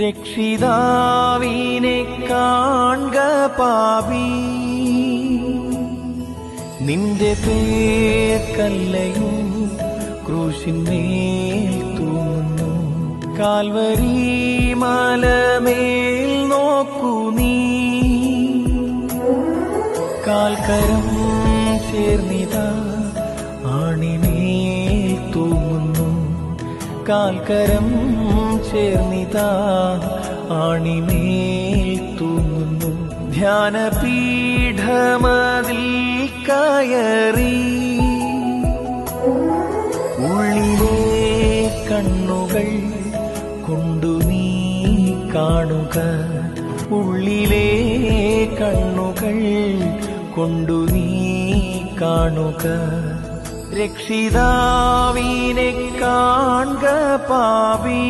രക്ഷിതാവിനെ കാൺക പാപി, നിന്റെ പേർക്കല്ലയും ക്രൂശിന്മേൽ തൂങ്ങുന്നു. കാൽവരി മലമേൽ നോക്കൂ നീ, കാൽക്കരം ചേർന്നിതാ ആണിമേൽ തൂങ്ങുന്നു. കാൽക്കരം ചേർന്നിതാ ആണിമേൽ തൂങ്ങുന്നു. ധ്യാനപീഠമതിൽ കയറി ഉള്ളിലെ കണ്ണുകൾ കൊണ്ടു നീ കാണുക. ഉള്ളിലെ കണ്ണുകൾ കൊണ്ടു നീ കാണുക. രക്ഷിതാവിനെ കാൺക പാപി.